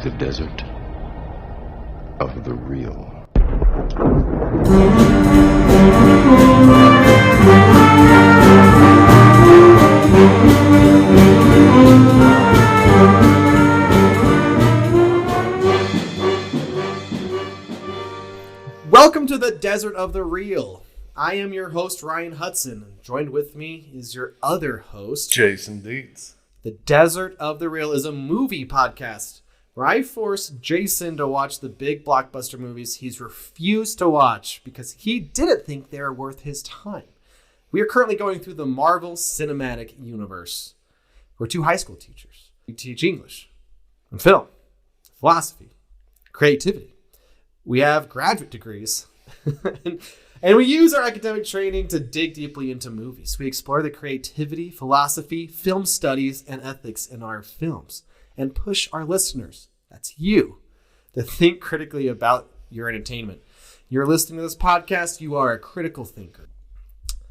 the desert of the real. Welcome to the Desert of the Real. I am your host, Ryan Hudson. Joined with me is your other host, Jason Dietz. The Desert of the Real is a movie podcast where I force Jason to watch the big blockbuster movies he's refused to watch because he didn't think they were worth his time. We are currently going through the Marvel Cinematic Universe. We're two high school teachers. We teach English and film, philosophy, creativity. We have graduate degrees. And we use our academic training to dig deeply into movies. We explore the creativity, philosophy, film studies, and ethics in our films and push our listeners, that's you, to think critically about your entertainment. You're listening to this podcast, you are a critical thinker.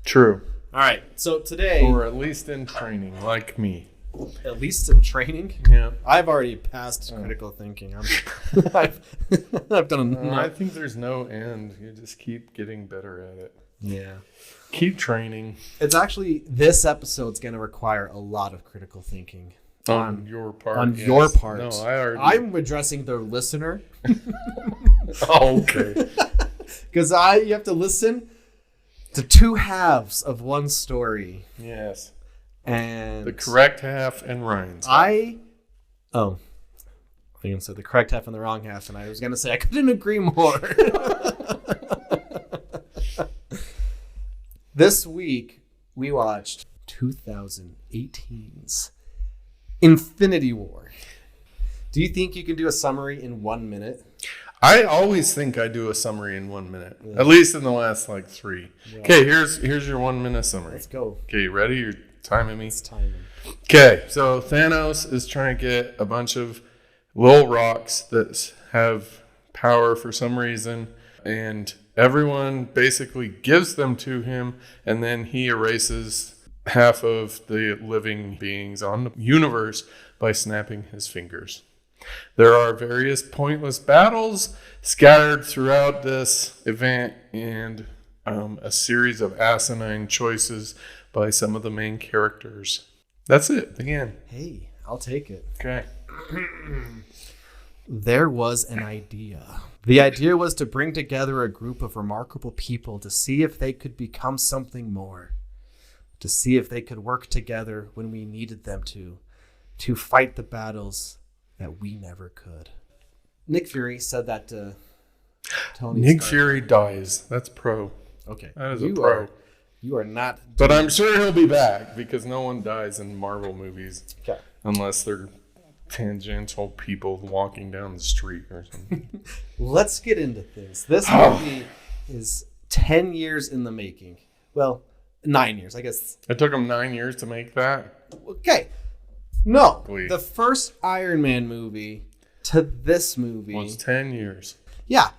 True. All right, so today... Or at least in training, like me. At least in training? Yeah. I've already passed critical thinking. I've done enough. I think there's no end. You just keep getting better at it. Yeah. Keep training. It's actually, this episode's going to require a lot of critical thinking. On your part. On your part. No, I already... I'm addressing the listener. Oh, okay. Because you have to listen to two halves of one story. Yes. And the correct half and Ryan's half. I think I said the correct half and the wrong half, and I was going to say I couldn't agree more. This week, we watched 2018's Infinity War. Do you think you can do a summary in 1 minute? I always think I do a summary in 1 minute. Yeah. At least in the last, 3. Yeah. Okay, here's your 1 minute summary. Let's go. Okay, you ready? You're timing me? It's timing. Okay, so Thanos is trying to get a bunch of little rocks that have power for some reason, and everyone basically gives them to him, and then he erases half of the living beings on the universe by snapping his fingers. There are various pointless battles scattered throughout this event and a series of asinine choices by some of the main characters. That's it. The end. Hey, I'll take it. Okay. There was an idea. The idea was to bring together a group of remarkable people to see if they could become something more. To see if they could work together when we needed them to fight the battles that we never could. Nick Fury said that to Tony Nick Stark. Fury dies. That's pro. Okay. That is a pro. You are not... But I'm sure he'll be back because no one dies in Marvel movies. Okay. Unless they're tangential people walking down the street or something. Let's get into things. This movie is 10 years in the making. Well, 9 years, I guess. It took them 9 years to make that? Okay. No. Glee. The first Iron Man movie to this movie was 10 years. Yeah.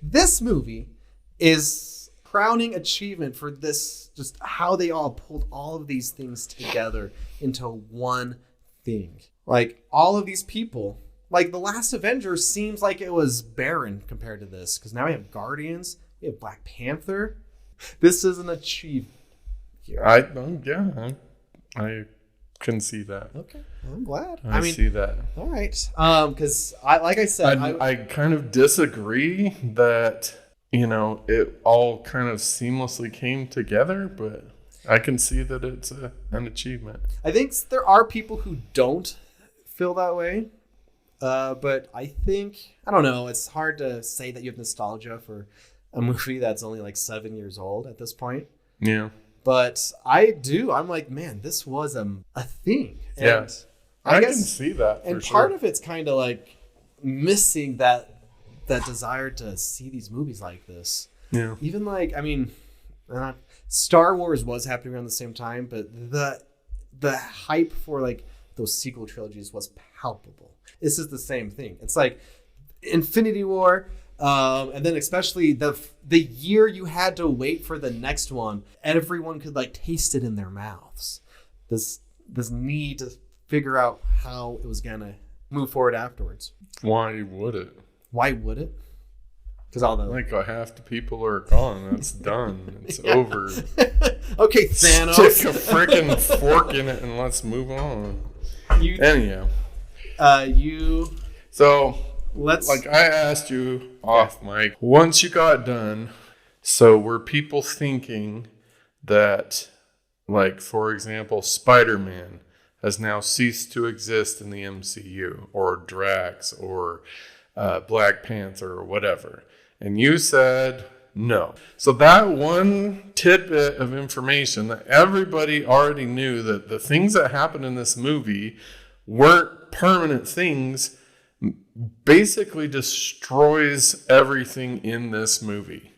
This movie is crowning achievement for this, just how they all pulled all of these things together into one thing. Like, all of these people, like the last Avengers seems like it was barren compared to this, because now we have Guardians, we have Black Panther. This is an achievement. I can see that. Okay, I'm glad. I see that. All right, because like I said, I kind of disagree that it all kind of seamlessly came together, but I can see that it's an achievement. I think there are people who don't feel that way, but I think, I don't know, it's hard to say that you have nostalgia for a movie that's only 7 years old at this point. Yeah. But I do. I'm like, man, this was a thing. And yeah. I guess, can see that. And part of it's kind of missing that desire to see these movies like this. Yeah. Even Star Wars was happening around the same time, but the hype for those sequel trilogies was palpable. This is the same thing. It's like Infinity War. And then especially the year you had to wait for the next one, everyone could taste it in their mouths. This need to figure out how it was gonna move forward afterwards. Why would it? Why would it? Because all the like half the people are gone. That's done. It's over. Okay, Thanos. Stick a freaking fork in it and let's move on. Anyhow. So, like I asked you off mic, once you got done, so were people thinking that, like, for example, Spider-Man has now ceased to exist in the MCU, or Drax, or Black Panther, or whatever? And you said no. So that one tidbit of information that everybody already knew, that the things that happened in this movie weren't permanent things, basically destroys everything in this movie.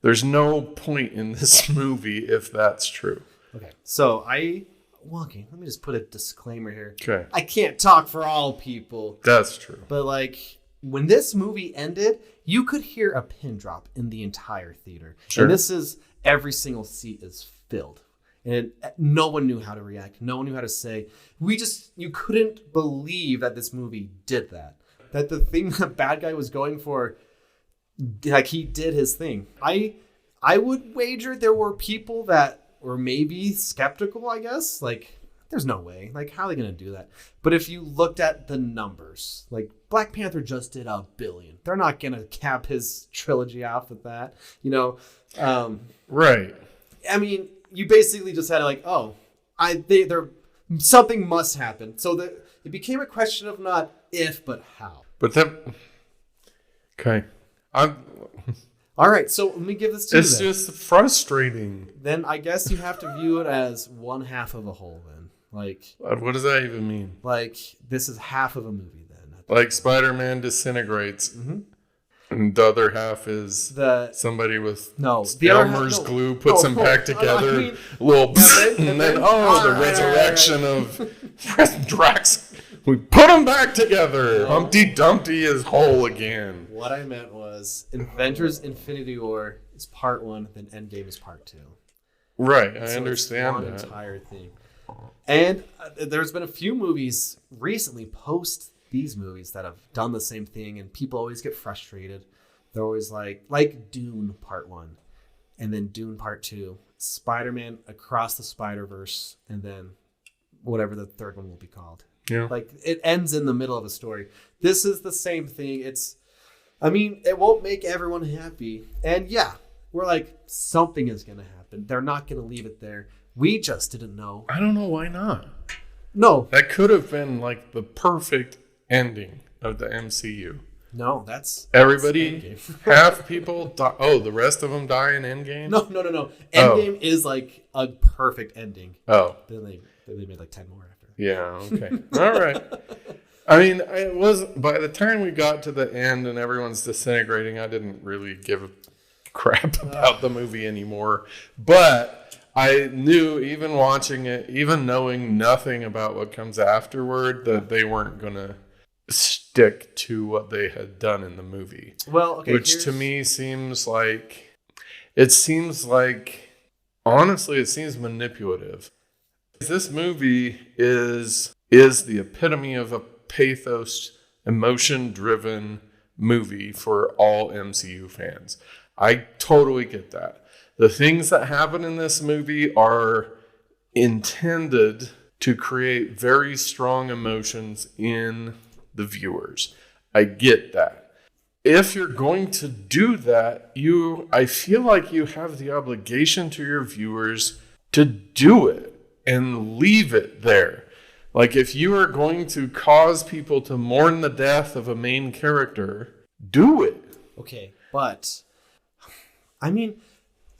There's no point in this movie if that's true. Okay, so let me just put a disclaimer here. Okay. I can't talk for all people. That's true. But like, when this movie ended, you could hear a pin drop in the entire theater. Sure. And this is, every single seat is filled. And no one knew how to react. No one knew how to say. You couldn't believe that this movie did that. That the thing the bad guy was going for, like, he did his thing. I would wager there were people that were maybe skeptical, I guess. Like, there's no way. Like, how are they going to do that? But if you looked at the numbers, like, Black Panther just did $1 billion. They're not going to cap his trilogy off with that. You know? Right. I mean, you basically just had like, something must happen. So that it became a question of not if, but how. But then, okay. All right, so let me give this to you. It's just frustrating. Then I guess you have to view it as one half of a whole then. Like, what does that even mean? Like, this is half of a movie then. Like Spider-Man disintegrates. Mm-hmm. And the other half is somebody with Elmer's glue puts them back together. And then the resurrection of Drax. We put them back together. No. Humpty Dumpty is whole again. What I meant was Avengers Infinity War is part 1, then Endgame is part 2. Right, I understand that. It's one entire thing. And there's been a few movies recently post these movies that have done the same thing, and people always get frustrated. They're always like Dune Part 1, and then Dune Part 2, Spider-Man Across the Spider-Verse, and then whatever the third one will be called. Yeah. Like, it ends in the middle of a story. This is the same thing. It won't make everyone happy. And yeah, we're like, something is going to happen. They're not going to leave it there. We just didn't know. I don't know why not. No. That could have been like the perfect ending of the MCU. No, that's everybody. Half people die. Oh, the rest of them die in Endgame? No. Endgame is like a perfect ending. Oh. Then they made like 10 more after. Yeah, okay. All right. I mean, it was, by the time we got to the end and everyone's disintegrating, I didn't really give a crap about the movie anymore. But I knew, even watching it, even knowing nothing about what comes afterward, that they weren't going to stick to what they had done in the movie. Well, okay. Which to me honestly, it seems manipulative. This movie is the epitome of a pathos, emotion-driven movie for all MCU fans. I totally get that. The things that happen in this movie are intended to create very strong emotions in the viewers. I get that. If you're going to do that, I feel like you have the obligation to your viewers to do it and leave it there. Like, if you are going to cause people to mourn the death of a main character, do it. Okay, but I mean,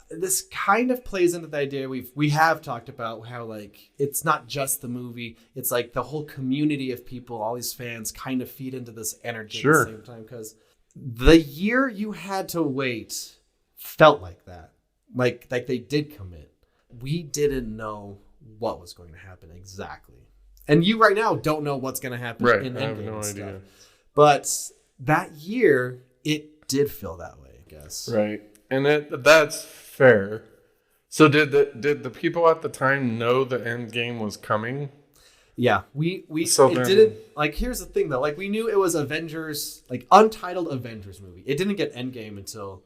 this kind of plays into the idea we have talked about, how like it's not just the movie, it's like the whole community of people, all these fans kind of feed into this energy at the same time, because the year you had to wait felt like that. Like they did commit. We didn't know what was going to happen exactly. And you right now don't know what's going to happen in Endgame. I have no idea. But that year, it did feel that way, I guess. Right. And that's fair. So did the people at the time know the Endgame was coming? Yeah, So it then- didn't, like, here's the thing though, like, we knew it was Avengers, like, untitled Avengers movie. It didn't get Endgame until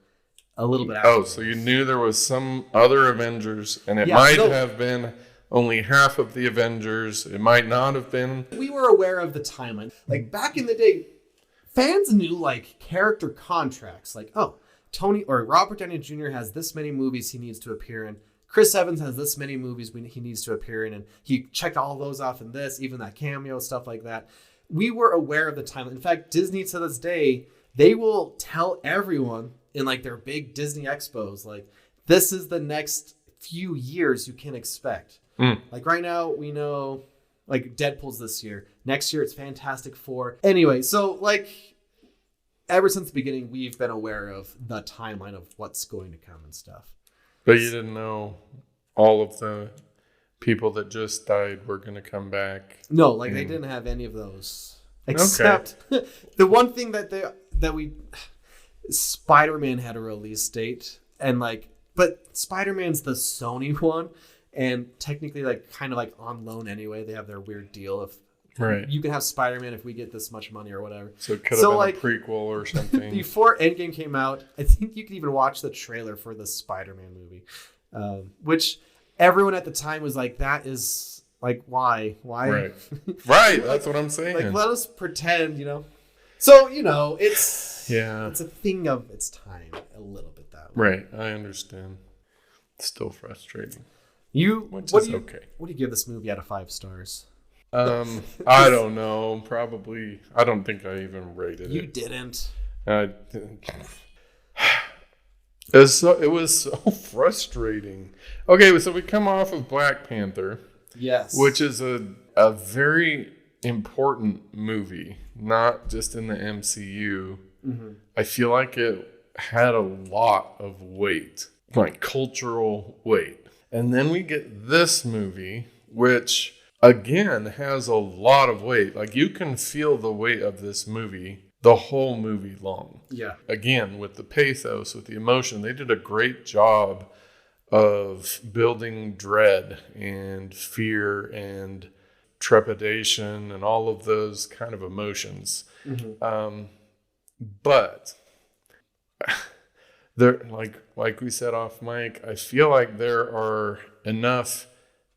a little bit after. Oh, so you knew there was some other Avengers, and it Yeah, might no. have been only half of the Avengers. It might not have been. We were aware of the timeline. Like, back in the day, fans knew, like, character contracts. Like, oh, Tony or Robert Downey Jr. has this many movies he needs to appear in. Chris Evans has this many movies he needs to appear in, and he checked all those off in this, even that cameo, stuff like that. We were aware of the timeline. In fact, Disney to this day, they will tell everyone in, like, their big Disney expos, like, this is the next few years you can expect. Like, right now, we know, like, Deadpool's this year. Next year, it's Fantastic Four. Anyway, so, like, ever since the beginning, we've been aware of the timeline of what's going to come and stuff. But you didn't know all of the people that just died were going to come back. No, like, they didn't have any of those. Except the one thing that we... Spider-Man had a release date. And, like... But Spider-Man's the Sony one. And technically, like, kind of, like, on loan anyway. They have their weird deal of... Right. You can have Spider-Man if we get this much money or whatever. So it could have been like, a prequel or something. Before Endgame came out, I think you could even watch the trailer for the Spider-Man movie. Which everyone at the time was like, that is, like, why? Right. Right, that's what I'm saying. Like, let us pretend, you know. So, you know, it's a thing of its time a little bit that way. Right, I understand. It's still frustrating. What do you give this movie out of 5 stars? I don't know. Probably. I don't think I even rated You it. didn't. I didn't. It was so frustrating. Okay, so we come off of Black Panther. Yes. Which is a very important movie, not just in the MCU. Mm-hmm. I feel like it had a lot of weight, like cultural weight. And then we get this movie, which again has a lot of weight. Like, you can feel the weight of this movie the whole movie long. Yeah. Again, with the pathos, with the emotion, they did a great job of building dread and fear and trepidation and all of those kind of emotions. Mm-hmm. But there, like we said off mic, I feel like there are enough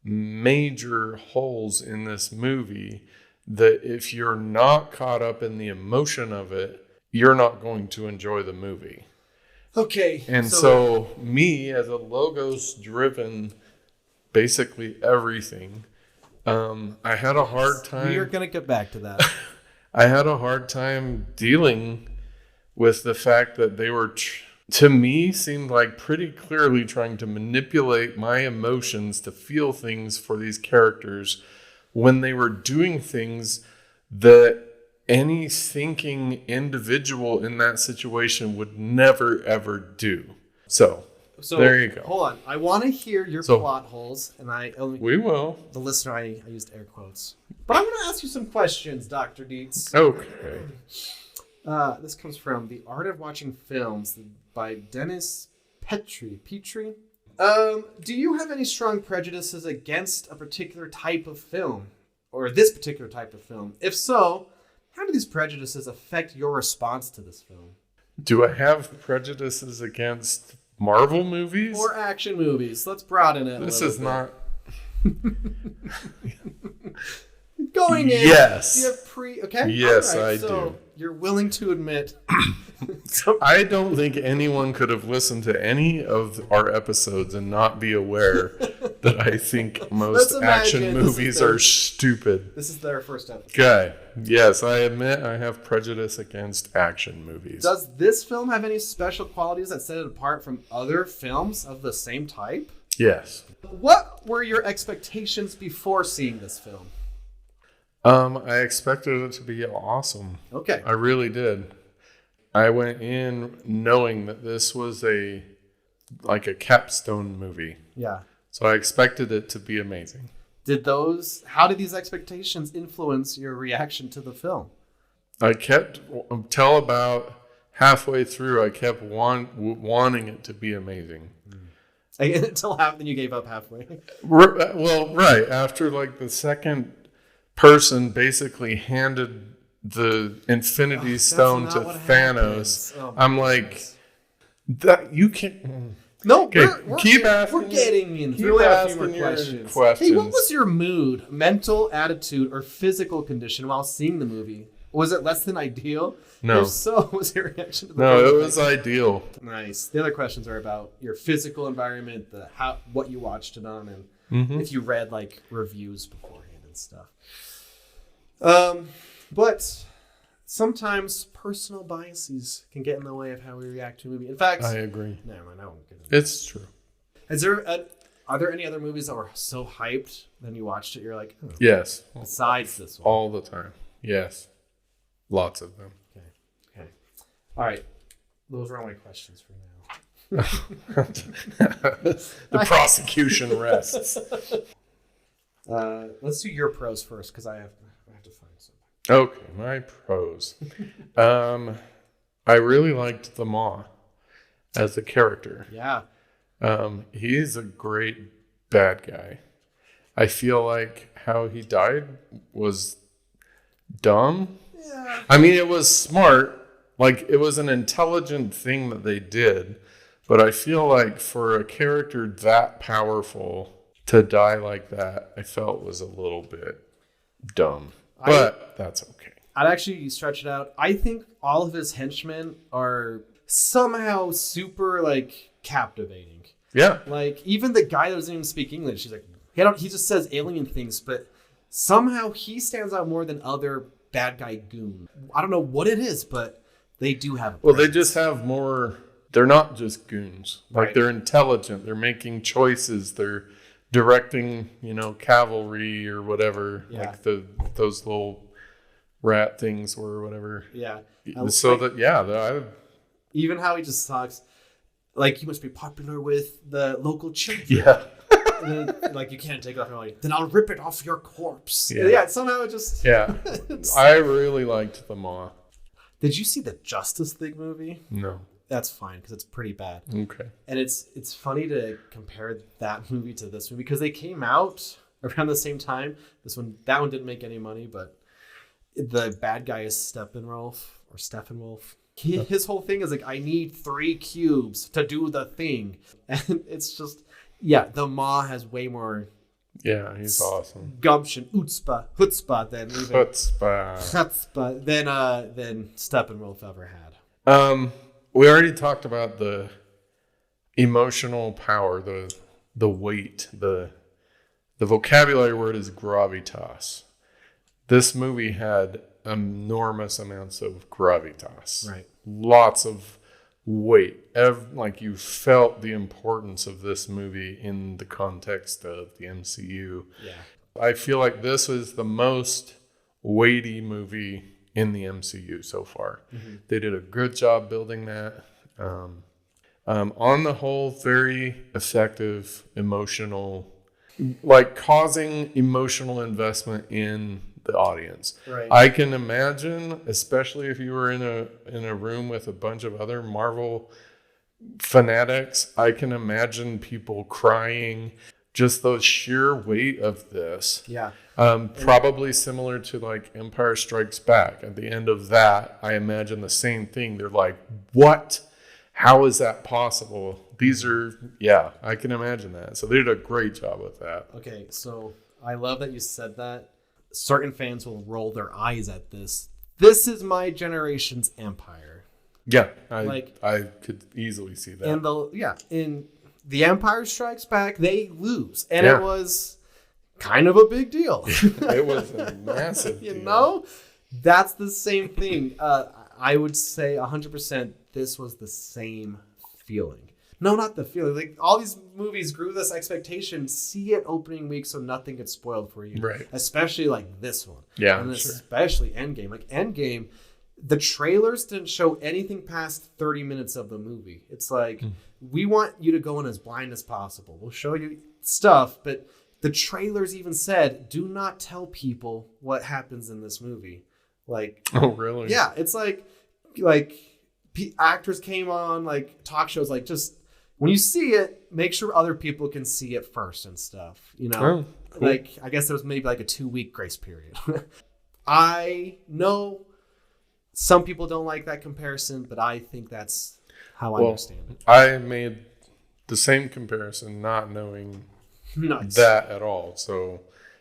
major holes in this movie that if you're not caught up in the emotion of it, you're not going to enjoy the movie. Okay. And so me, as a logos-driven, basically everything, I had a hard time. We are going to get back to that. I had a hard time dealing with the fact that they were, to me, seemed like pretty clearly trying to manipulate my emotions to feel things for these characters when they were doing things that any thinking individual in that situation would never, ever do. So there you go. Hold on. I want to hear your plot holes, and we will. The listener, I used air quotes. But I'm going to ask you some questions, Dr. Dietz. Okay. This comes from The Art of Watching Films by Dennis Petrie. Do you have any strong prejudices against a particular type of film, or this particular type of film? If so, how do these prejudices affect your response to this film? Do I have prejudices against Marvel movies? Or action movies? Let's broaden it. This is not. Going in. Yes. You have okay? Yes, right, I so do. You're willing to admit. I don't think anyone could have listened to any of our episodes and not be aware that I think most action movies are stupid. This is their first episode. Okay. Yes, I admit I have prejudice against action movies. Does this film have any special qualities that set it apart from other films of the same type? Yes. What were your expectations before seeing this film? I expected it to be awesome. Okay. I really did. I went in knowing that this was a capstone movie. Yeah. So I expected it to be amazing. How did these expectations influence your reaction to the film? I kept, until about halfway through, I kept wanting it to be amazing. Until then you gave up halfway. Well, right. After like the second person basically handed the Infinity Stone to Thanos. Oh, I'm like, that you can't. No, Okay, we're asking getting in. keep We only have a few asking more your questions. questions. Hey, what was your mood, mental attitude, or physical condition while seeing the movie? Was it less than ideal? No. If so, what was your reaction to the No, movie? it was ideal. Nice. The other questions are about your physical environment, what you watched it on, and if you read like reviews beforehand and stuff. But sometimes personal biases can get in the way of how we react to a movie. In fact, I agree. Never mind, I won't get into that. It's true. Are there any other movies that were so hyped then you watched it? You're like, oh, Yes. besides this one. All the time. Yes. Lots of them. Okay. All right. Those are all my questions for now. The prosecution rests. Let's do your pros first because I have to find some. Okay, my pros. I really liked the Maw as a character. Yeah. He's a great bad guy. I feel like how he died was dumb. Yeah. I mean, it was smart. Like, it was an intelligent thing that they did. But I feel like for a character that powerful to die like that, I felt was a little bit dumb. But that's okay. I'd actually stretch it out. I think all of his henchmen are somehow super, like, captivating. Yeah. Like, even the guy that doesn't even speak English, he's like, he just says alien things, but somehow he stands out more than other bad guy goon. I don't know what it is, but they do have a Well, they presence. just have more. They're not just goons. Like, Right. they're intelligent. They're making choices. They're directing, cavalry or whatever. Yeah. Like those little rat things or whatever. Yeah. So Even how he just talks, like, you must be popular with the local children. yeah. And then, like, you can't take it off your body. Then I'll rip it off your corpse. Yeah. Yeah, somehow it just... Yeah. I really liked the Maw. Did you see the Justice League movie? No. That's fine, because it's pretty bad. Okay. And it's funny to compare that movie to this movie, because they came out around the same time. That one didn't make any money, but the bad guy is Steppenwolf. His whole thing is like, I need 3 cubes to do the thing. And it's just, the Maw has way more Yeah, he's awesome. gumption, chutzpah than than Steppenwolf ever had. We already talked about the emotional power, the weight, the vocabulary word is gravitas. This movie had enormous amounts of gravitas. Right. Lots of weight. Like, you felt the importance of this movie in the context of the MCU. Yeah. I feel like this was the most weighty movie in the MCU so far. Mm-hmm. They did a good job building that. On the whole, very effective, emotional, like causing emotional investment in the audience. Right. I can imagine, especially if you were in a room with a bunch of other Marvel fanatics, I can imagine people crying. Just the sheer weight of this. Yeah. Probably similar to like Empire Strikes Back. At the end of that, I imagine the same thing. They're like, what? How is that possible? I can imagine that. So they did a great job with that. Okay, so I love that you said that. Certain fans will roll their eyes at this. This is my generation's Empire. Yeah, I could easily see that. In The Empire Strikes Back, they lose. And Yeah. it was kind of a big deal. It was a massive deal. That's the same thing. I would say 100% this was the same feeling. No, not the feeling. Like, all these movies grew this expectation. See it opening week so nothing gets spoiled for you. Right. Especially like this one. Yeah, and sure. especially Endgame. Like, Endgame, the trailers didn't show anything past 30 minutes of the movie. It's like, we want you to go in as blind as possible. We'll show you stuff, but the trailers even said, do not tell people what happens in this movie. Like, Oh, really? yeah, it's like actors came on like talk shows, like, just when you see it, make sure other people can see it first and stuff. You know, Oh, cool. like I guess there was maybe like a 2-week grace period. I know some people don't like that comparison, but I think that's how I understand it. I made the same comparison, not knowing Nice. that at all. So,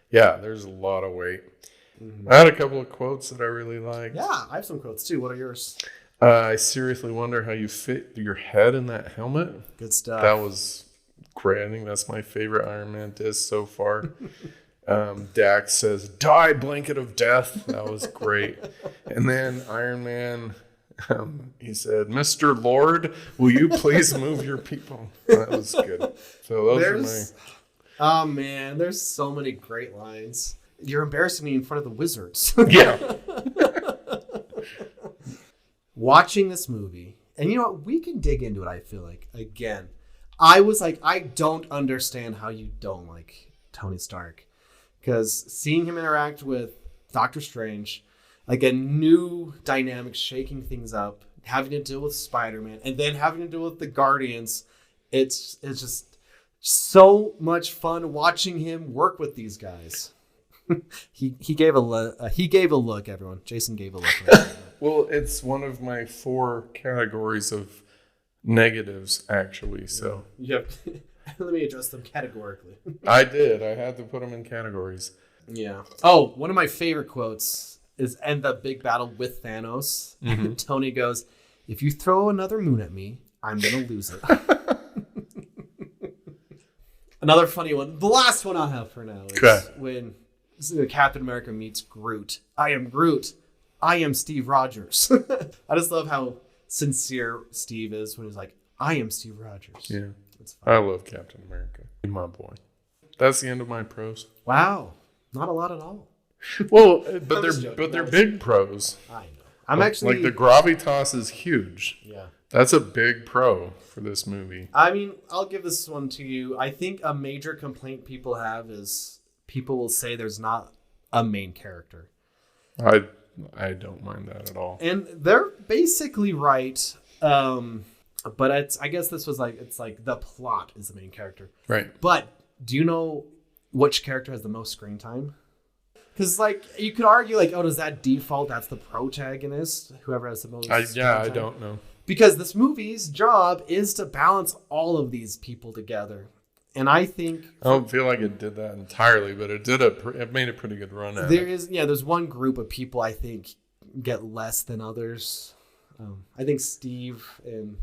yeah, there's a lot of weight. I had a couple of quotes that I really liked. Yeah, I have some quotes too. What are yours? I seriously wonder how you fit your head in that helmet. Good stuff. That was great. I think that's my favorite Iron Man disc so far. Dax says, "Die, blanket of death." That was great. And then Iron Man, he said, "Mr. Lord, will you please move your people?" That was good. So those are my... Oh man, there's so many great lines. You're embarrassing me in front of the wizards. Yeah. Watching this movie, and you know what? We can dig into it, I feel like. Again, I was like, I don't understand how you don't like Tony Stark. Because seeing him interact with Doctor Strange, like a new dynamic, shaking things up, having to deal with Spider-Man, and then having to deal with the Guardians, it's just so much fun watching him work with these guys. he gave a look, everyone. Jason gave a look. Well, it's one of my 4 categories of negatives, actually. So You have let me address them categorically. I did. I had to put them in categories. Yeah. Oh, one of my favorite quotes is end the big battle with Thanos. Mm-hmm. Tony goes, "If you throw another moon at me, I'm going to lose it." Another funny one. The last one I'll have for now is when Captain America meets Groot. "I am Groot. I am Steve Rogers." I just love how sincere Steve is when he's like, "I am Steve Rogers." Yeah. I love Captain America. My boy. That's the end of my pros. Wow. Not a lot at all. Well, but just joking. they're big pros. I know. I'm actually... Like the gravitas is huge. Yeah. That's a big pro for this movie. I mean, I'll give this one to you. I think a major complaint people have is people will say there's not a main character. I don't mind that at all. And they're basically right. But I guess this was it's like the plot is the main character. Right. But do you know which character has the most screen time? Because you could argue does that default? That's the protagonist, whoever has the most. I time? don't know. Because this movie's job is to balance all of these people together, and I think I don't feel like it did that entirely, but it made a pretty good run at it. There's one group of people I think get less than others. I think Steve and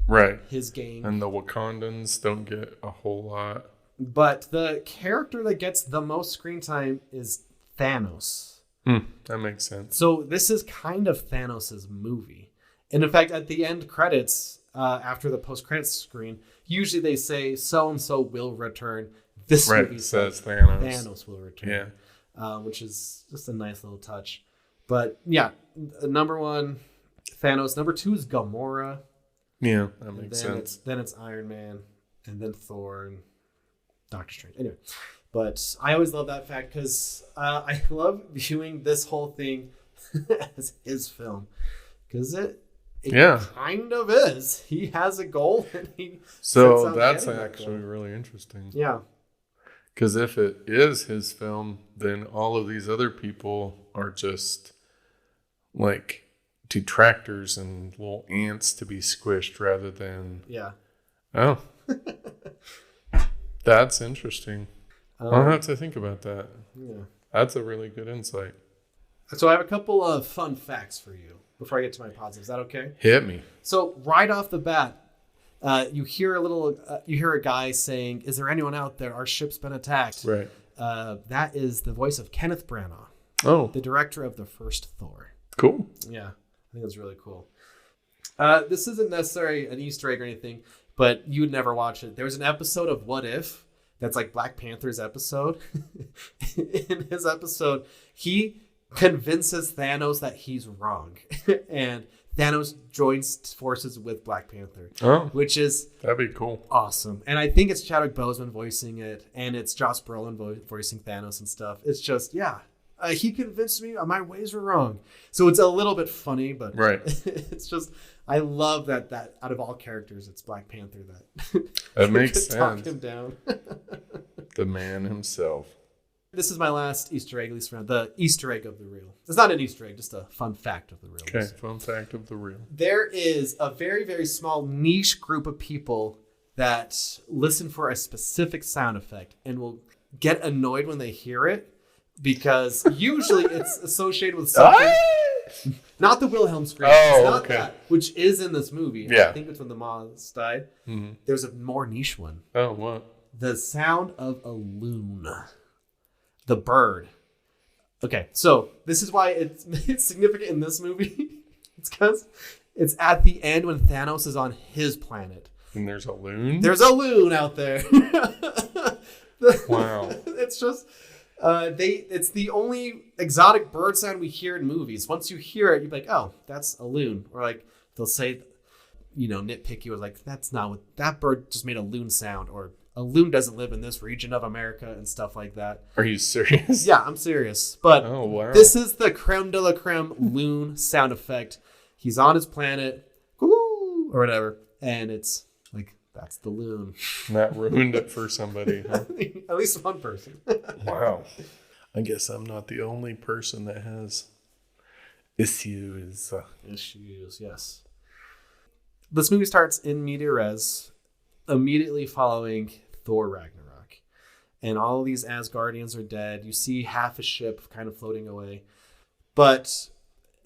his gang and the Wakandans don't get a whole lot. But the character that gets the most screen time is Thanos. That makes sense. So this is kind of Thanos' movie. And in fact, at the end credits, after the post-credits screen, usually they say so-and-so will return. This movie says Thanos will return. Yeah. Which is just a nice little touch. But yeah, number 1, Thanos. Number 2 is Gamora. Yeah, that makes sense. Then it's Iron Man, and then Thor and Doctor Strange. Anyway, but I always love that fact because I love viewing this whole thing as his film because it kind of is. He has a goal, and so that's actually really interesting. Yeah, because if it is his film, then all of these other people are just like detractors and little ants to be squished rather than oh. That's interesting. I'll have to think about that. Yeah. That's a really good insight. So I have a couple of fun facts for you before I get to my positives. Is that okay? Hit me. So right off the bat, you hear a guy saying, "Is there anyone out there? Our ship's been attacked." Right. That is the voice of Kenneth Branagh. Oh. The director of the first Thor. Cool. Yeah. I think that's really cool. This isn't necessarily an Easter egg or anything, but you would never watch it. There's an episode of What If that's like Black Panther's episode. In his episode, he convinces Thanos that he's wrong. And Thanos joins forces with Black Panther. Oh. Which is... That'd be cool. Awesome. And I think it's Chadwick Boseman voicing it, and it's Josh Brolin voicing Thanos and stuff. It's just, he convinced me my ways were wrong. So it's a little bit funny, but right. It's just, I love that out of all characters, it's Black Panther that makes sense. Talk him down. The man himself. This is my last Easter egg, at least for now. The Easter egg of the reel. It's not an Easter egg, just a fun fact of the reel. Okay, fun fact of the reel. There is a very, very small niche group of people that listen for a specific sound effect and will get annoyed when they hear it because usually it's associated with something. Not the Wilhelm scream. It's not that, which is in this movie. Yeah. I think it's when the moths died. Mm-hmm. There's a more niche one. Oh, what? The sound of a loon. The bird. Okay, so this is why it's significant in this movie. It's because it's at the end when Thanos is on his planet. And there's a loon? There's a loon out there. Wow. It's just it's the only exotic bird sound we hear in movies. Once you hear it, you're like, oh, that's a loon. Or like they'll say, nitpicky was like, that's not what that bird just made a loon sound, or a loon doesn't live in this region of America and stuff like that. Are you serious? Yeah, I'm serious. But oh, wow. This is the creme de la creme loon sound effect. He's on his planet, or whatever, and it's like, that's the loon. And that ruined it for somebody, huh? At least one person. Wow. I guess I'm not the only person that has issues. Issues, yes. This movie starts in media res, immediately following Thor Ragnarok. And all of these Asgardians are dead. You see half a ship kind of floating away. But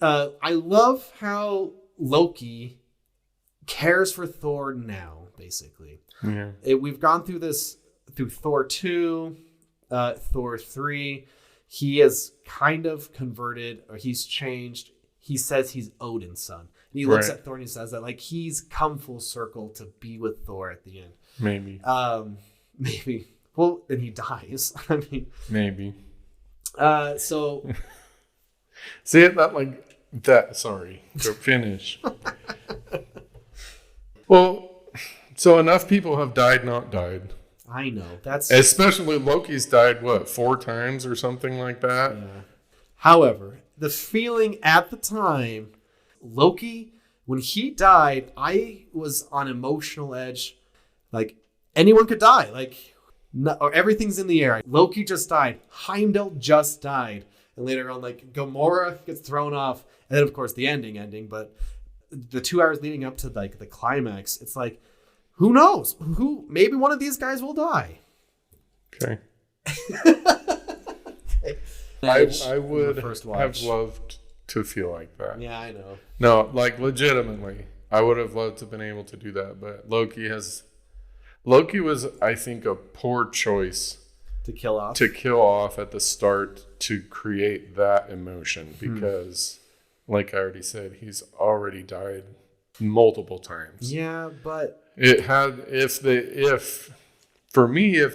I love how Loki cares for Thor now, basically. Yeah. We've gone through this through Thor 2, Thor 3. He has kind of converted, or he's changed. He says he's Odin's son. And he looks at Thor and he says that, like, he's come full circle to be with Thor at the end. Maybe. Maybe. Well, then he dies. I mean. Maybe. So. See it? That, like, that. Sorry. Go finish. Well, so enough people have died, not died. I know. That's. Especially Loki's died, 4 times or something like that? Yeah. However, the feeling at the time, Loki, when he died, I was on emotional edge. Like, anyone could die. Like, or everything's in the air. Loki just died. Heimdall just died. And later on, like, Gamora gets thrown off. And then, of course, the ending. But the 2 hours leading up to, like, the climax, it's like, who knows? Maybe one of these guys will die. Okay. I would have loved to feel like that. Yeah, I know. No, like, legitimately, I would have loved to have been able to do that. But Loki was, I think, a poor choice to kill off at the start to create that emotion because, like I already said, he's already died multiple times. Yeah, but it had if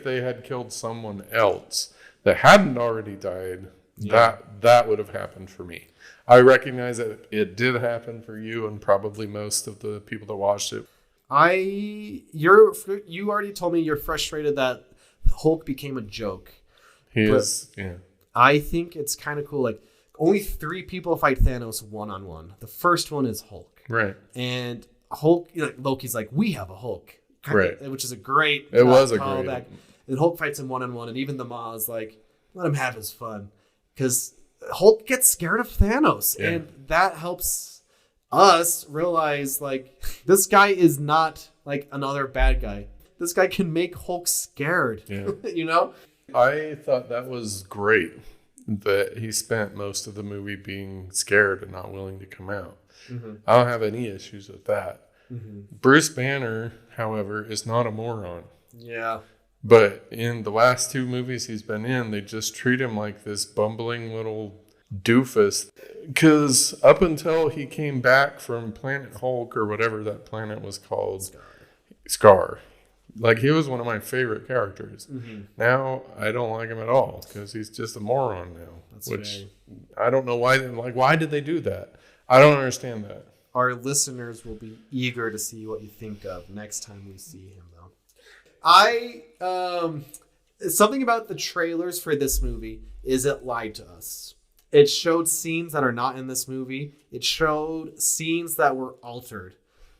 they had killed someone else that hadn't already died, that would have happened for me. I recognize that it did happen for you and probably most of the people that watched it. You already told me you're frustrated that Hulk became a joke. I think it's kind of cool. Like, only 3 people fight Thanos one-on-one. The first one is Hulk. Right. And Hulk, Loki's like, we have a Hulk. Right. Which is a great callback. And Hulk fights him one-on-one. And even the Ma is like, let him have his fun. Because Hulk gets scared of Thanos. Yeah. And that helps us realize, like, this guy is not like another bad guy. This guy can make Hulk scared. Yeah. I thought that was great that he spent most of the movie being scared and not willing to come out. Mm-hmm. I don't have any issues with that. Mm-hmm. Bruce Banner, however, is not a moron. Yeah. But in the last 2 movies he's been in, they just treat him like this bumbling little doofus. Because up until he came back from Planet Hulk, or whatever that planet was called, Scar. Like, he was one of my favorite characters. Mm-hmm. Now, I don't like him at all, because he's just a moron now. I don't know why. Like, why did they do that? I don't understand that. Our listeners will be eager to see what you think of next time we see him, though. something about the trailers for this movie is it lied to us. It showed scenes that are not in this movie. It showed scenes that were altered.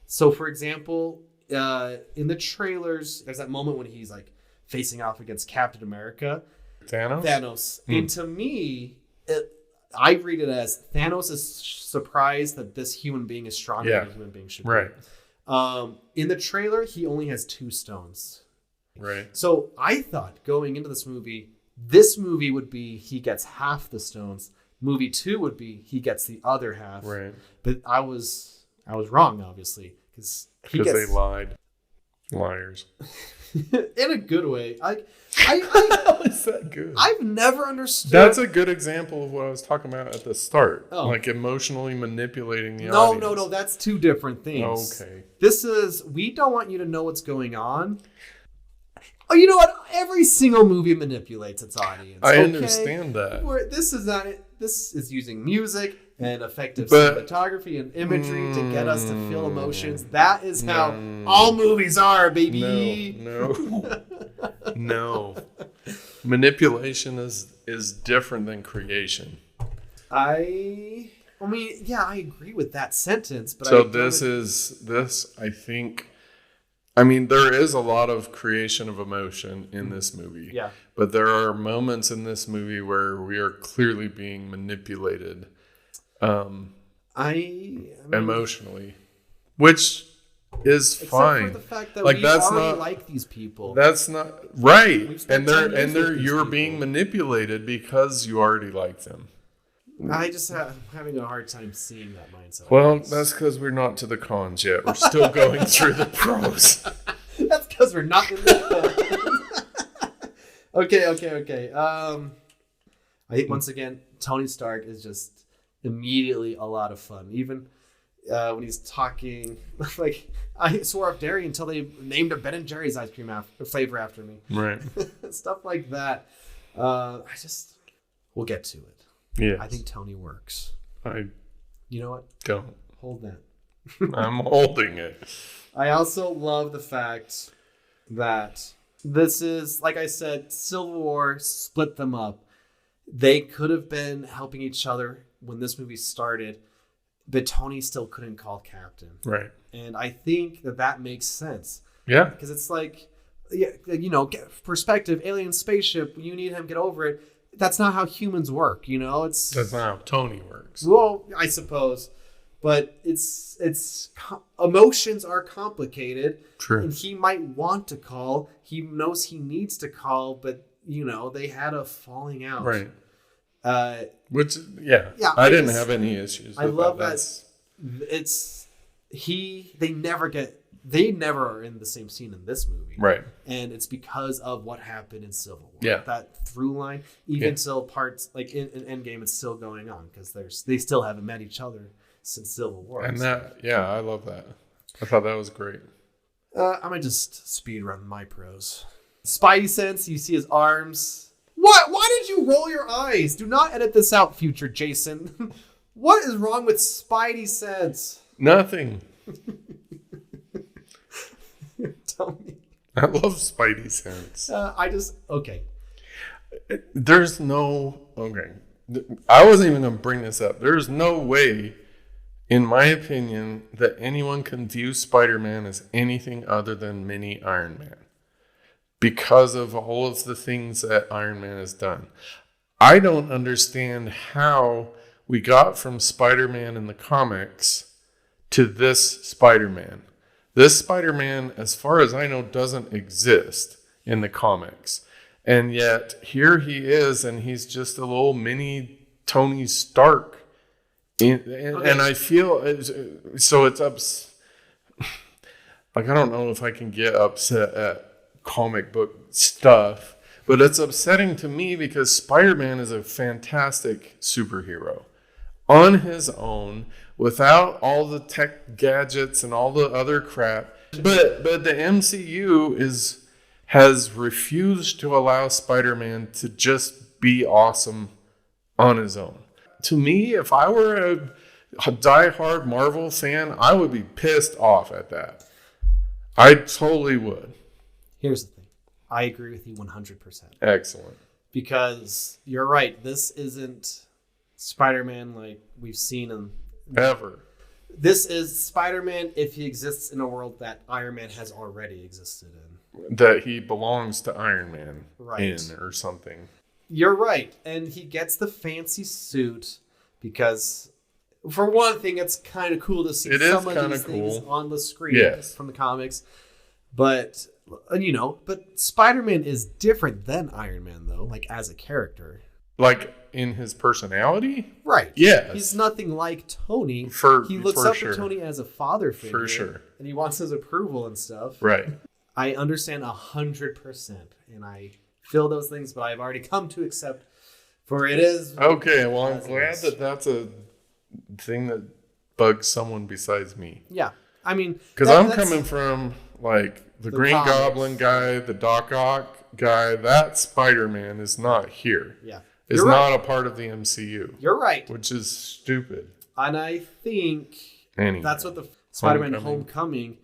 So, for example, in the trailers, there's that moment when he's like facing off against Captain America. Thanos. And to me, I read it as Thanos is surprised that this human being is stronger than a human being should be. Right. In the trailer, he only has 2 stones. Right. So I thought going into this movie would be he gets half the stones. Movie 2 would be he gets the other half. Right. But I was wrong, obviously, because they lied. Liars. In a good way. How is that good? I've never understood. That's a good example of what I was talking about at the start. Oh. Like emotionally manipulating the audience. No. That's 2 different things. Okay. This is, we don't want you to know what's going on. Oh, you know what? Every single movie manipulates its audience. I understand that. This is not it. This is using music and effective cinematography and imagery to get us to feel emotions. That is how all movies are, baby. No. Manipulation is different than creation. I mean, yeah, I agree with that sentence. But I think. I mean, there is a lot of creation of emotion in this movie. Yeah. But there are moments in this movie where we are clearly being manipulated emotionally, which is fine. Except for the fact that like, that's already not like these people. That's not right. And you're being manipulated because you already like them. I just I'm having a hard time seeing that mindset. Well, that's because we're not to the cons yet. We're still going through the pros. That's because we're not in the cons. Okay. I think once again, Tony Stark is just immediately a lot of fun. Even when he's talking, like, I swore off dairy until they named a Ben & Jerry's ice cream flavor after me. Right. Stuff like that. We'll get to it. Yeah, I think Tony works. You know what? Don't. Hold that. I'm holding it. I also love the fact that this is, like I said, Civil War split them up. They could have been helping each other when this movie started, but Tony still couldn't call Captain. Right. And I think that makes sense. Yeah. Because it's like, perspective, alien spaceship, you need him, get over it. That's not how humans work, That's not how Tony works. Well, I suppose, but it's emotions are complicated. True. And he might want to call. He knows he needs to call, but they had a falling out. Right. Which yeah. I didn't have any issues. I love that. They never are in the same scene in this movie. Right. And it's because of what happened in Civil War. Yeah. That through line, even till parts like in Endgame, it's still going on because they still haven't met each other since Civil War. And I love that. I thought that was great. I might just speed run my pros. Spidey sense, you see his arms. What? Why did you roll your eyes? Do not edit this out, future Jason. What is wrong with Spidey sense? Nothing. Tell me. I love Spidey sense. Okay. There's no... Okay. I wasn't even going to bring this up. There's no way, in my opinion, that anyone can view Spider-Man as anything other than mini Iron Man. Because of all of the things that Iron Man has done. I don't understand how we got from Spider-Man in the comics to this Spider-Man. This Spider-Man, as far as I know, doesn't exist in the comics. And yet, here he is, and he's just a little mini Tony Stark. And I feel... So it's... Like, I don't know if I can get upset at comic book stuff, but it's upsetting to me because Spider-Man is a fantastic superhero. On his own, without all the tech gadgets and all the other crap. But the MCU has refused to allow Spider-Man to just be awesome on his own. To me, if I were a diehard Marvel fan, I would be pissed off at that. I totally would. Here's the thing. I agree with you 100%. Excellent. Because you're right. This isn't Spider-Man like we've seen him. Ever. This is Spider-Man if he exists in a world that Iron Man has already existed in. That he belongs to Iron Man Right. in or something. You're right. And he gets the fancy suit because, for one thing, it's kind of cool to see some of these things on the screen from the comics. But, but Spider-Man is different than Iron Man, though, like as a character. Like in his personality? Right. Yes. He's nothing like Tony. He looks up to Tony as a father figure. For sure. And he wants his approval and stuff. Right. I understand 100%. And I feel those things, but I've already come to accept, for it is. Okay, well, I'm glad that that's a thing that bugs someone besides me. Yeah. I mean, because I'm coming from like the Green comics. Goblin guy, the Doc Ock guy. That Spider-Man is not here. Yeah. Is not a part of the MCU. You're right. Which is stupid. And I think that's what the Spider-Man Homecoming,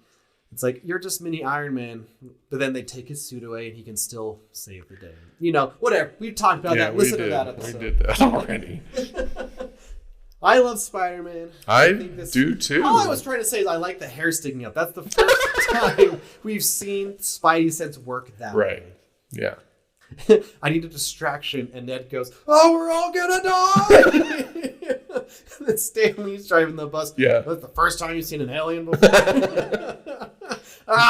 it's like, you're just mini Iron Man, but then they take his suit away and he can still save the day. Whatever. We've talked about that. Listen to that episode. We did that already. I love Spider-Man. I do too. All I was trying to say is I like the hair sticking up. That's the first time we've seen Spidey sense work that way. Right. Yeah. I need a distraction, and Ned goes, "Oh, we're all gonna die!" And then Stanley's driving the bus. Yeah. That's the first time you've seen an alien before.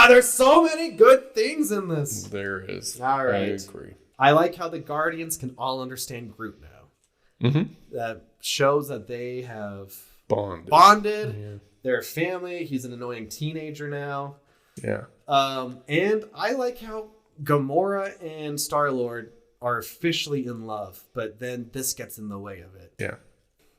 There's so many good things in this. There is. All right. I agree. I like how the Guardians can all understand Groot now. Mm-hmm. That shows that they have bonded. Yeah. They're a family. He's an annoying teenager now. Yeah. And I like how Gamora and Star-Lord are officially in love, but then this gets in the way of it. Yeah.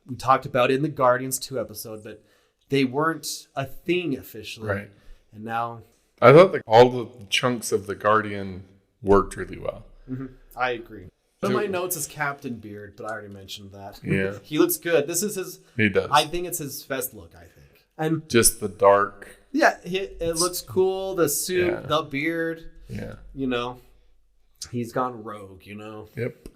We talked about it in the Guardians 2 episode, but they weren't a thing officially. Right. And now... I thought all the chunks of the Guardian worked really well. Mm-hmm. I agree. One of my notes is Captain Beard, but I already mentioned that. Yeah. He looks good. This is his... He does. I think it's his best look, I think. And just the dark... Yeah, it looks cool. The suit, the beard. Yeah. He's gone rogue, Yep.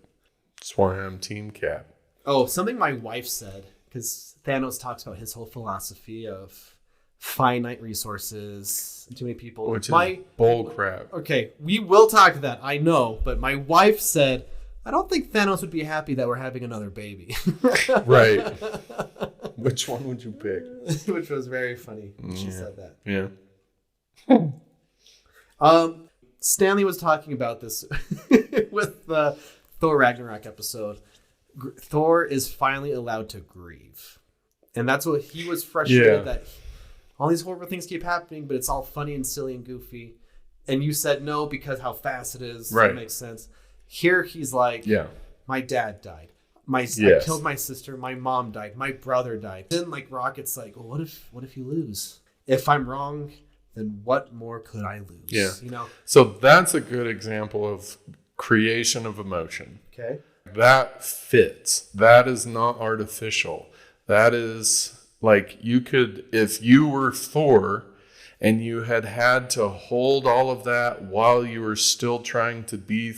That's why I'm Team Cap. Oh, something my wife said, because Thanos talks about his whole philosophy of finite resources, too many people. Which is bull crap. Okay, we will talk to that, I know, but my wife said, I don't think Thanos would be happy that we're having another baby. Right. Which one would you pick? Which was very funny. She said that. Yeah. Stanley was talking about this with the Thor Ragnarok episode. Thor is finally allowed to grieve. And that's what he was frustrated that all these horrible things keep happening, but it's all funny and silly and goofy. And you said no because how fast it is. Right. It makes sense. Here he's like, my dad died. I killed my sister. My mom died. My brother died. Then like Rocket's like, well, what if you lose? If I'm wrong, then what more could I lose? Yeah. So that's a good example of creation of emotion. Okay. That fits. That is not artificial. That is like you could, if you were Thor and you had to hold all of that while you were still trying to be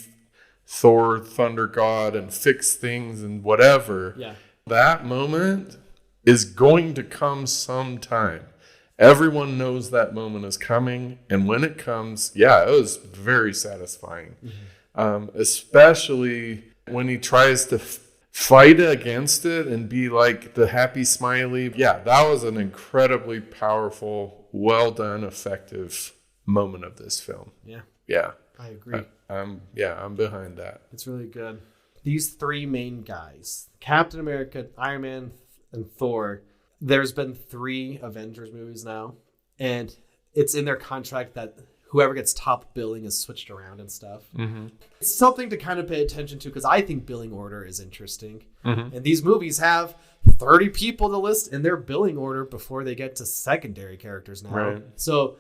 Thor, Thunder God, and fix things and whatever, that moment is going to come sometime. Everyone knows that moment is coming, and when it comes, it was very satisfying. Mm-hmm. Especially when he tries to fight against it and be like the happy smiley. That was an incredibly powerful, well done, effective moment of this film. Yeah. I agree. I'm behind that. It's really good. These three main guys, Captain America, Iron Man, and Thor, there's been 3 Avengers movies now, and it's in their contract that whoever gets top billing is switched around and stuff. Mm-hmm. It's something to kind of pay attention to because I think billing order is interesting. Mm-hmm. And these movies have 30 people to list in their billing order before they get to secondary characters now. Right. So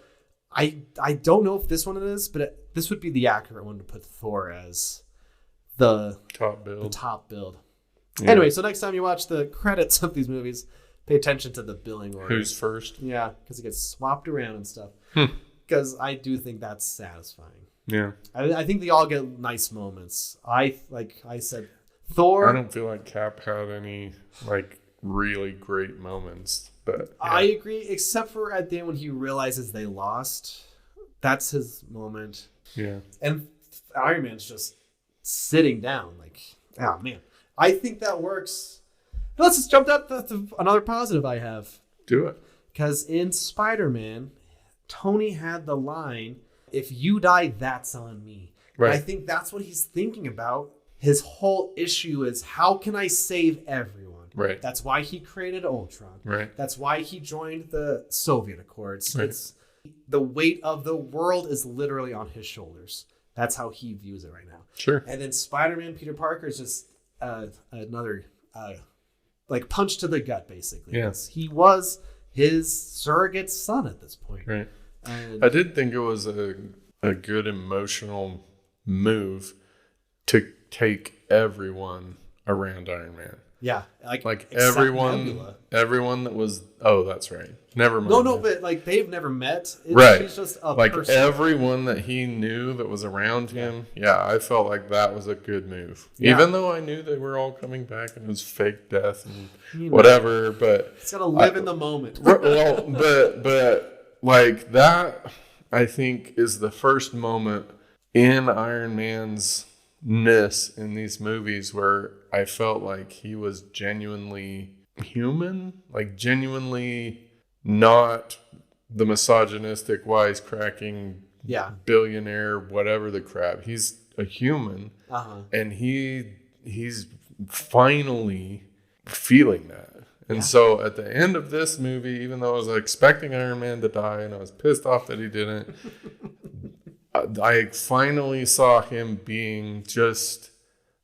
I don't know if this one is, but this would be the accurate one to put Thor as the top build. Yeah. Anyway, so next time you watch the credits of these movies, pay attention to the billing order. Who's first? Yeah, because it gets swapped around and stuff. Because I do think that's satisfying. Yeah. I think they all get nice moments. I said, Thor. I don't feel like Cap had any like really great moments, but yeah. I agree, except for at the end when he realizes they lost. That's his moment. Yeah. And Iron Man's just sitting down, like, oh man. I think that works. Let's just jump to another positive I have. Do it. Because in Spider-Man, Tony had the line, "If you die, that's on me." Right. I think that's what he's thinking about. His whole issue is, how can I save everyone? Right. That's why he created Ultron. Right. That's why he joined the Soviet Accords. Right. It's the weight of the world is literally on his shoulders. That's how he views it right now. Sure. And then Spider-Man, Peter Parker is just another like punch to the gut, basically. Yeah. He was his surrogate son at this point. Right. And I did think it was a good emotional move to take everyone around Iron Man. yeah, Like except everyone, Nebula. everyone that was. Oh, that's right. Never mind. No, but like they've never met. Right. She's just a Like person. everyone that he knew that was around him. Yeah, I felt like that was a good move. Yeah. Even though I knew they were all coming back and it was fake death and You know, whatever, but He's got to live in the moment. well, but like that, I think is the first moment in Iron Man's ness in these movies where I felt like he was genuinely human, like genuinely not the misogynistic, wisecracking Yeah. billionaire, whatever the crap. He's a human, and he's finally feeling that. And so at the end of this movie, even though I was expecting Iron Man to die and I was pissed off that he didn't, I finally saw him being just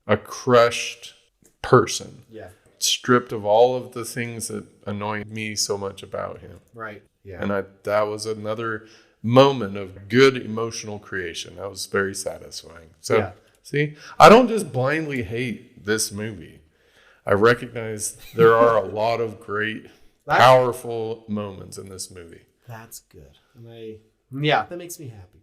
a crushed person. Yeah. Stripped of all of the things that annoy me so much about him. Right. Yeah. And that was another moment of good emotional creation. That was very satisfying. So, Yeah. see, I don't just blindly hate this movie. I recognize there are a lot of great, powerful moments in this movie. That's good. And that makes me happy.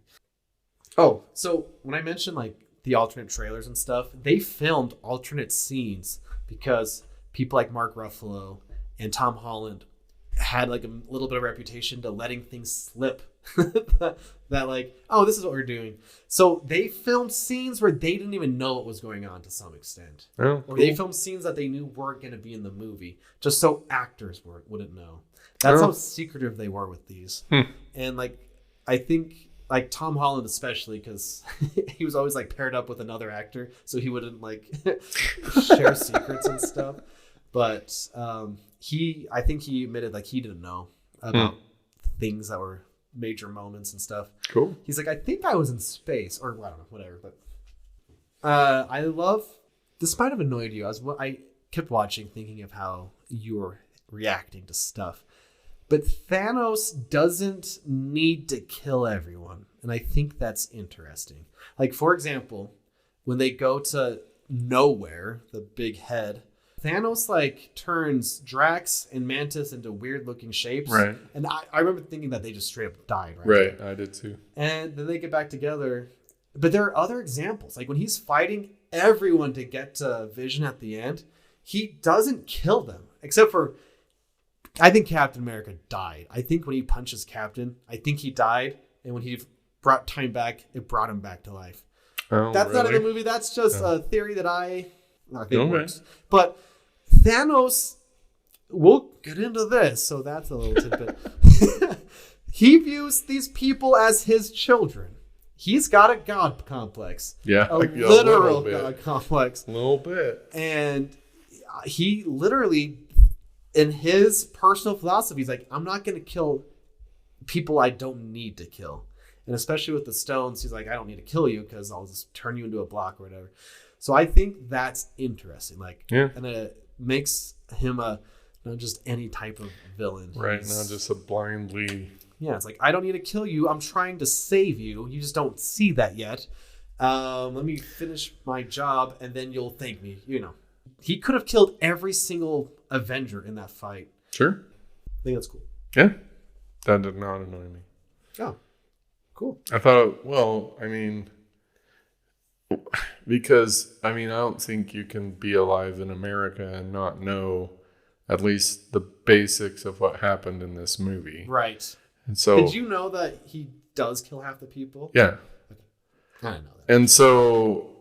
Oh, so when I mentioned like the alternate trailers and stuff, they filmed alternate scenes because people like Mark Ruffalo and Tom Holland had like a little bit of reputation to letting things slip. that like, oh, this is what we're doing. So they filmed scenes where they didn't even know what was going on to some extent. Oh, Or they filmed scenes that they knew weren't going to be in the movie, just so actors wouldn't know. That's how secretive they were with these. And like, I think like Tom Holland especially, because he was always like paired up with another actor, so he wouldn't like share secrets and stuff. But I think he admitted like he didn't know about things that were major moments and stuff. Cool. He's like, I think I was in space, or I don't know, whatever. But I love. This might have annoyed you. I kept watching, thinking of how you were reacting to stuff. But Thanos doesn't need to kill everyone. And I think that's interesting. Like, for example, when they go to nowhere, the big head, Thanos like turns Drax and Mantis into weird looking shapes. Right. And I remember thinking that they just straight up died. Right. I did too. And then they get back together. But there are other examples. Like when he's fighting everyone to get to Vision at the end, he doesn't kill them. Except for, I think Captain America died. I think when he punches Captain, I think he died. And when he brought time back, it brought him back to life. Oh, That's really? not in the movie. That's just a theory that I think works. But Thanos, we'll get into this. So that's a little tidbit. He views these people as his children. He's got a God complex. Yeah. A like literal God complex. A little bit. And he literally, in his personal philosophy, he's like, I'm not going to kill people I don't need to kill. And especially with the stones, he's like, I don't need to kill you because I'll just turn you into a block or whatever. So I think that's interesting. Like, and it makes him not just any type of villain. Right. Not just a blindly. Yeah, it's like, I don't need to kill you. I'm trying to save you. You just don't see that yet. Let me finish my job and then you'll thank me. You know, he could have killed every single Avenger in that fight. Sure. I think that's cool. Yeah. That did not annoy me. Oh. Cool. I thought, well, I mean, because, I mean, I don't think you can be alive in America and not know at least the basics of what happened in this movie. Right. And so, did you know that he does kill half the people? Yeah. I didn't know that. And so,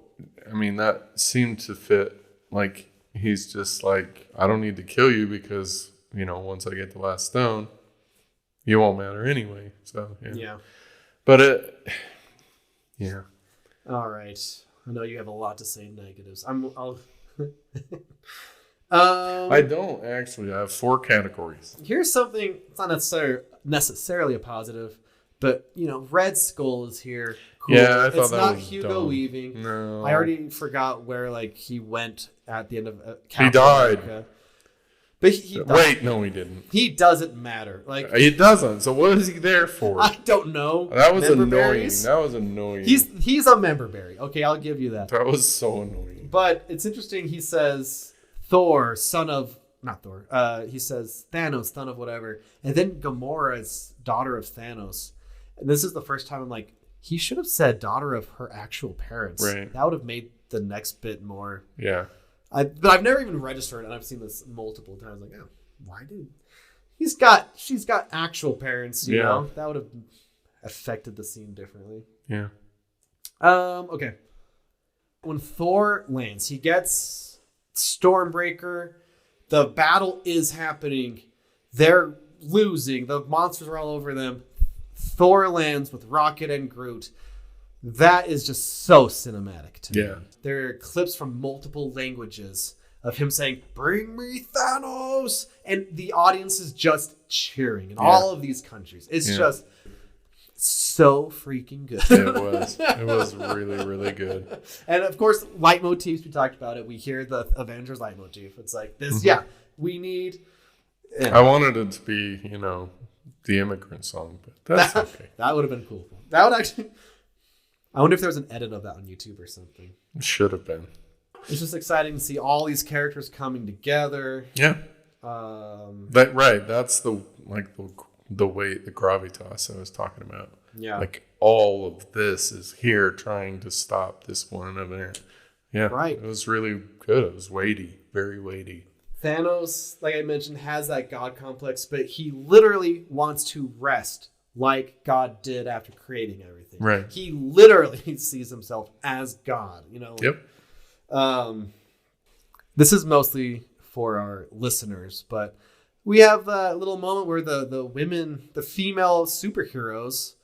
I mean, that seemed to fit. Like, he's just like, I don't need to kill you because, you know, once I get the last stone, you won't matter anyway. So, Yeah. But yeah. All right. I know you have a lot to say negatives. I'll. I don't actually. I have 4 categories. Here's something. It's not necessarily a positive, but you know, Red Skull is here. Cool. Yeah, I thought it's that not was Hugo dumb. Weaving. No, I already forgot where like he went at the end of. He died. America. But he Wait, no, he didn't. He doesn't matter. Like It doesn't. So what is he there for? I don't know. That was Member annoying. berries? That was annoying. He's a member berry. Okay, I'll give you that. That was so annoying. But it's interesting. He says Thor, son of not Thor. He says Thanos, son of whatever, and then Gamora is daughter of Thanos. And this is the first time I'm like, he should have said daughter of her actual parents. Right. That would have made the next bit more. Yeah. But I've never even registered, and I've seen this multiple times. Like, oh, why did she's got actual parents? You know, that would have affected the scene differently. Yeah. Okay. When Thor lands, he gets Stormbreaker. The battle is happening. They're losing. The monsters are all over them. Thor lands with Rocket and Groot. That is just so cinematic to me. There are clips from multiple languages of him saying, "Bring me Thanos!" And the audience is just cheering in all of these countries. It's just so freaking good. It was. It was really, really good. And of course, leitmotifs, we talked about it. We hear the Avengers leitmotif. It's like this, we need... I wanted it to be, you know, the immigrant song, but that's okay. That would have been cool. That would actually... I wonder if there's an edit of that on YouTube or something. It should have been. It's just exciting to see all these characters coming together. Yeah. That's the weight, the gravitas I was talking about. Yeah. Like all of this is here trying to stop this one event. Yeah. Right. It was really good. It was weighty, very weighty. Thanos, like I mentioned, has that God complex, but he literally wants to rest like God did after creating everything. Right. He literally sees himself as God, you know? Yep. This is mostly for our listeners, but we have a little moment where the female superheroes,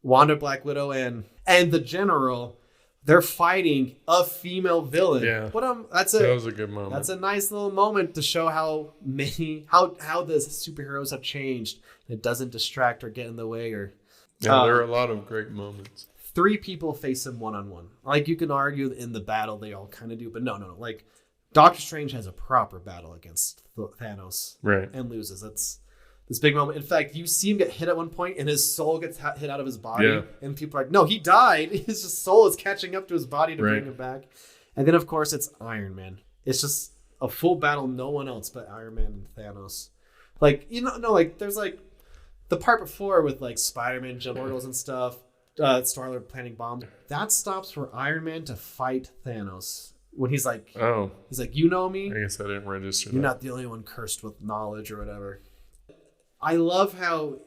Wanda, Black Widow, and the General, they're fighting a female villain. Yeah. That was a good moment. That's a nice little moment to show how the superheroes have changed. It doesn't distract or get in the way or. There are a lot of great moments. 3 people face him one-on-one. Like you can argue in the battle they all kind of do, but no. Like Doctor Strange has a proper battle against Thanos, right, and loses. That's this big moment. In fact, you see him get hit at one point, and his soul gets hit out of his body, and people are like, "No, he died. His just soul is catching up to his body to bring him back." And then, of course, it's Iron Man. It's just a full battle. No one else but Iron Man and Thanos. Like like there's like the part before with like Spider-Man jump portals and stuff. Star-Lord planting bombs. That stops for Iron Man to fight Thanos. When he's like, you know me? I guess I didn't register You're that. not the only one cursed with knowledge or whatever. I love how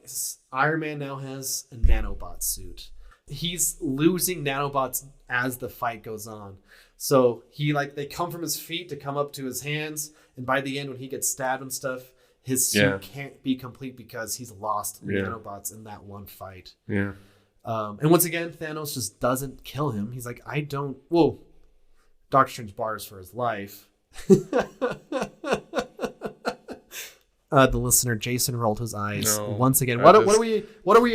Iron Man now has a nanobot suit. He's losing nanobots as the fight goes on. So they come from his feet to come up to his hands. And by the end, when he gets stabbed and stuff, his suit can't be complete because he's lost nanobots in that one fight. Yeah. And once again, Thanos just doesn't kill him. He's like, Doctor Strange bars for his life. The listener Jason rolled his eyes once again. What are we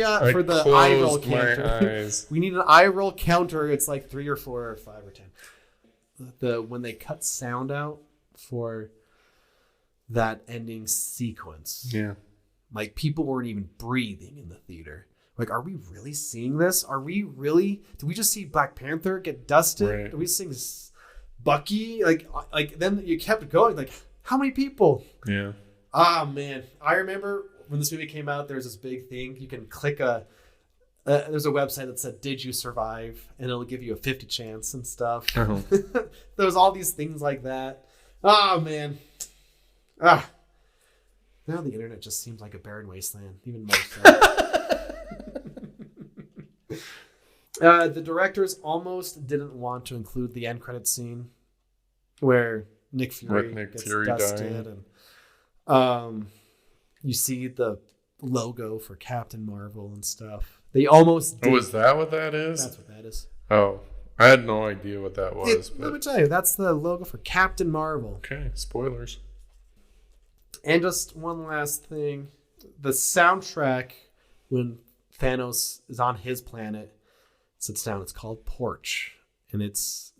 at for the eye roll counter? We need an eye roll counter. It's like 3 or 4 or 5 or 10. When they cut sound out for that ending sequence. Yeah. Like people weren't even breathing in the theater. Like, are we really seeing this? Did we just see Black Panther get dusted? Right. Did we see Bucky? Like then you kept going. Like, how many people? Yeah. Ah, man. I remember when this movie came out, there's this big thing. You can click a there's a website that said, "Did you survive?" and it'll give you a 50 chance and stuff. Uh-huh. There's all these things like that. Oh man. Now the internet just seems like a barren wasteland, even more so. The directors almost didn't want to include the end credit scene where Nick Fury gets dusted dying. and you see the logo for Captain Marvel and stuff. They almost did. Oh, is that what that is? That's what that is. Oh, I had no idea what that was. Let me tell you, that's the logo for Captain Marvel. Okay, spoilers. And just one last thing. The soundtrack, when Thanos is on his planet, sits down, it's called Porch. And it's,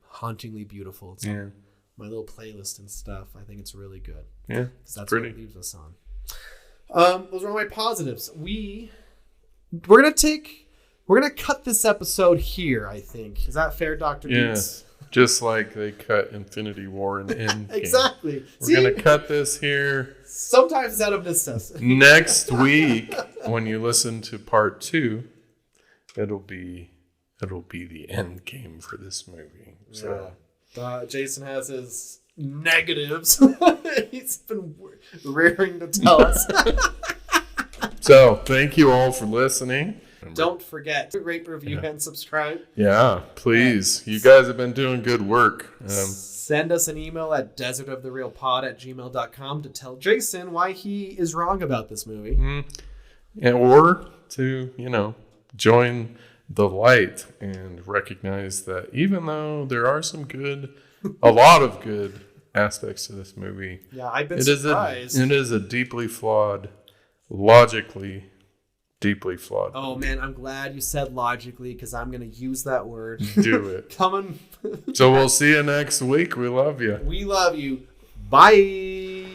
hauntingly beautiful. It's on my little playlist and stuff. I think it's really good. Yeah, because that's pretty. what it leaves us on. Those are all my positives. We're gonna cut this episode here, I think. Is that fair, Dr. Beats? Just like they cut Infinity War and Endgame. Exactly. We're gonna cut this here. Sometimes it's out of necessity. Next week, when you listen to part 2, it'll be the end game for this movie. So Jason has his negatives. He's been rearing to tell us. So thank you all for listening. Don't forget to rate, review, and subscribe. Yeah, please. You guys have been doing good work. Send us an email at desertoftherealpod@gmail.com to tell Jason why he is wrong about this movie. Or to, join the light and recognize that even though there are a lot of good aspects to this movie. Yeah, I've been surprised. It is a deeply flawed, logically deeply flawed. Oh man, I'm glad you said logically because I'm going to use that word. Do it. Coming. So we'll see you next week. We love you. We love you. Bye.